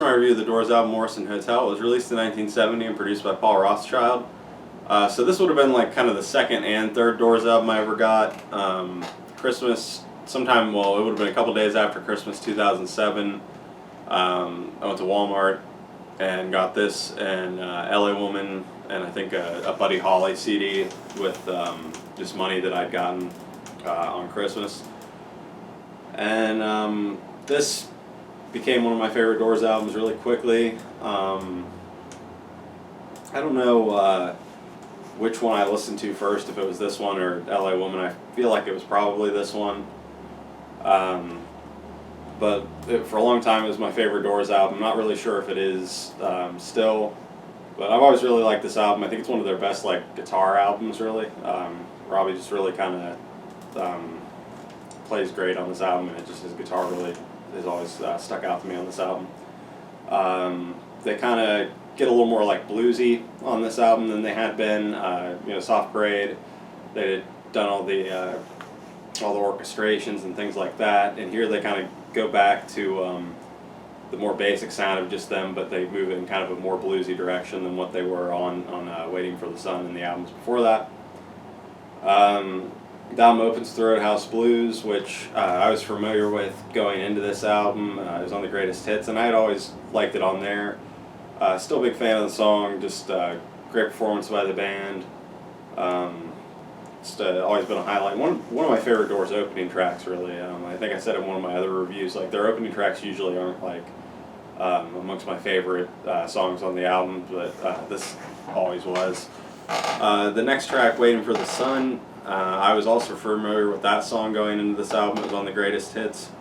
My review of the Doors album Morrison Hotel. It was released in 1970 and produced by Paul Rothchild. So this would have been like kind of the second and third Doors album I ever got. Christmas, sometime, well, it would have been a couple days after Christmas 2007. I went to Walmart and got this and LA Woman and I think a Buddy Holly CD with just money that I'd gotten on Christmas. And this became one of my favorite Doors albums really quickly. I don't know which one I listened to first, if it was this one or LA Woman. I feel like it was probably this one. But for a long time it was my favorite Doors album. I'm not really sure if it is still, but I've always really liked this album. I think it's one of their best like guitar albums really. Robbie just really kind of plays great on this album, and his guitar really has always stuck out to me on this album. They kind of get a little more like bluesy on this album than they had been. Soft Parade, they had done all the orchestrations and things like that, and here they kind of go back to the more basic sound of just them, but they move in kind of a more bluesy direction than what they were on Waiting for the Sun and the albums before that. The album opens with Roadhouse Blues, which I was familiar with going into this album. It was on the Greatest Hits, and I had always liked it on there. Still a big fan of the song, just great performance by the band. It's always been a highlight. One of my favorite Doors opening tracks, really. I think I said in one of my other reviews, like their opening tracks usually aren't like amongst my favorite songs on the album, but this always was. The next track, Waiting for the Sun, I was also familiar with that song going into this album. It was on the Greatest Hits.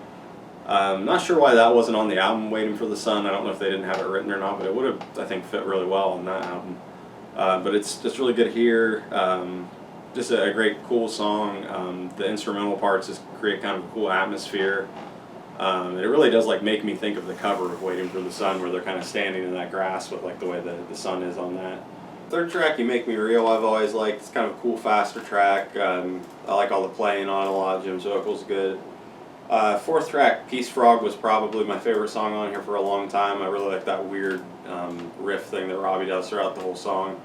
Not sure why that wasn't on the album, Waiting for the Sun. I don't know if they didn't have it written or not, but it would have, I think, fit really well on that album. But it's just really good here. Just a great, cool song. The instrumental parts just create kind of a cool atmosphere. It really does like make me think of the cover of Waiting for the Sun, where they're kind of standing in that grass with like the way the sun is on that. Third track, You Make Me Real, I've always liked. It's kind of a cool, faster track. I like all the playing on it a lot. Jim's vocal's good. Fourth track, Peace Frog, was probably my favorite song on here for a long time. I really like that weird riff thing that Robbie does throughout the whole song.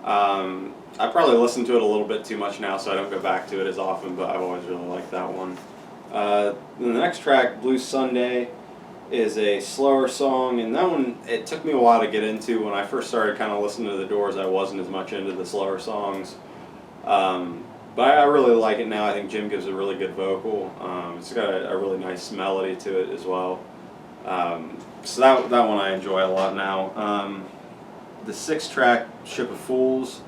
I probably listen to it a little bit too much now, so I don't go back to it as often, but I've always really liked that one. Then the next track, Blue Sunday, is a slower song, and that one, it took me a while to get into. When I first started kind of listening to the Doors, I wasn't as much into the slower songs. But I really like it now. I think Jim gives a really good vocal. It's got a really nice melody to it as well. So that one I enjoy a lot now. The sixth track, Ship of Fools.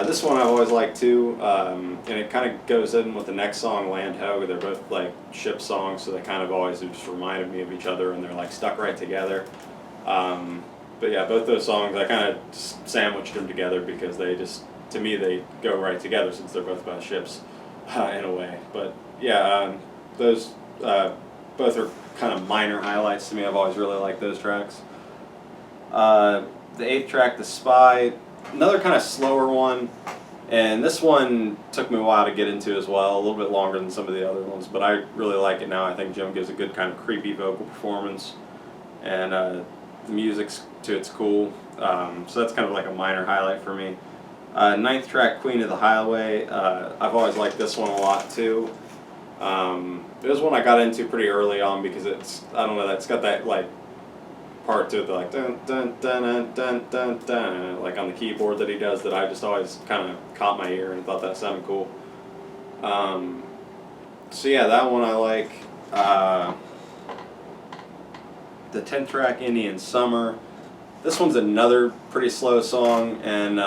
This one I've always liked too, and it kind of goes in with the next song, Land Ho. They're both like ship songs, so they kind of always have just reminded me of each other, and they're like stuck right together. But yeah, both those songs, I kind of just sandwiched them together because they just, to me, they go right together since they're both about ships in a way. But yeah, those both are kind of minor highlights to me. I've always really liked those tracks. The eighth track, The Spy, another kind of slower one, and this one took me a while to get into as well, a little bit longer than some of the other ones, but I really like it now. I think Jim gives a good kind of creepy vocal performance, and the music's to it's cool, so that's kind of like a minor highlight for me. Ninth track, Queen of the Highway, I've always liked this one a lot too. It was one I got into pretty early on because it's, I don't know, it's got that like part to it, like dun dun dun dun dun dun dun, like on the keyboard that he does, that I just always kind of caught my ear and thought that sounded cool. So yeah, that one I like. The 10th track, Indian Summer. This one's another pretty slow song, and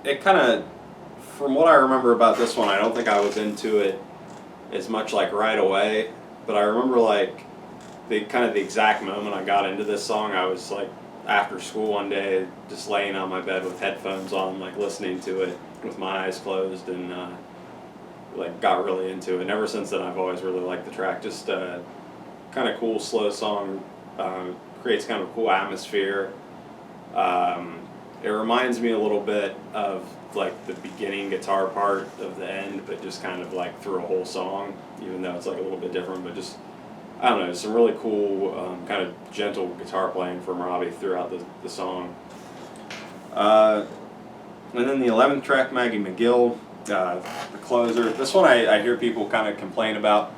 it kind of, from what I remember about this one, I don't think I was into it as much like right away, but I remember like the exact moment I got into this song, I was like after school one day, just laying on my bed with headphones on, like listening to it with my eyes closed, and like got really into it. And ever since then, I've always really liked the track. Just kind of cool, slow song, creates kind of a cool atmosphere. It reminds me a little bit of like the beginning guitar part of the end, but just kind of like through a whole song, even though it's like a little bit different, but just I don't know, some really cool, kind of gentle guitar playing from Robbie throughout the song. Uh, and then the 11th track, Maggie McGill, the closer. This one I hear people kind of complain about.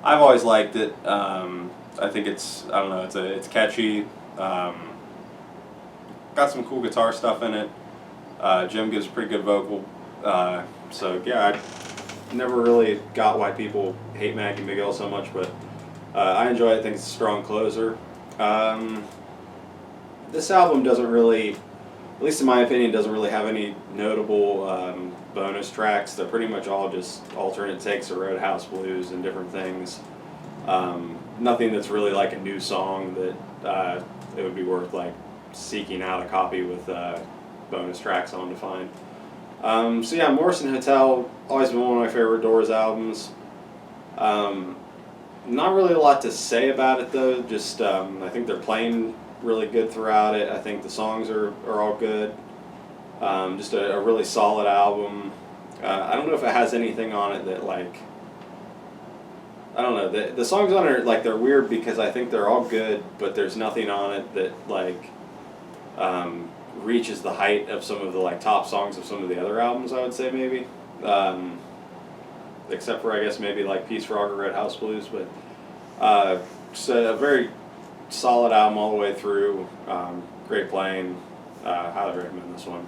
I've always liked it. I think I don't know, it's catchy. Got some cool guitar stuff in it. Jim gives a pretty good vocal. So yeah, I never really got why people hate Maggie McGill so much, but I enjoy it. I think it's a strong closer. This album doesn't really, at least in my opinion, doesn't really have any notable bonus tracks. They're pretty much all just alternate takes of Roadhouse Blues and different things. Nothing that's really like a new song that it would be worth like seeking out a copy with bonus tracks on to find. So yeah, Morrison Hotel, always been one of my favorite Doors albums. Not really a lot to say about it though, just I think they're playing really good throughout it. I think the songs are all good. Just a really solid album. I don't know if it has anything on it that like, I don't know, the songs on it like they're weird because I think they're all good, but there's nothing on it that like reaches the height of some of the like top songs of some of the other albums, I would say maybe. Except for I guess maybe like Peace Frog or Red House Blues, but just a very solid album all the way through. Great playing. Highly recommend this one.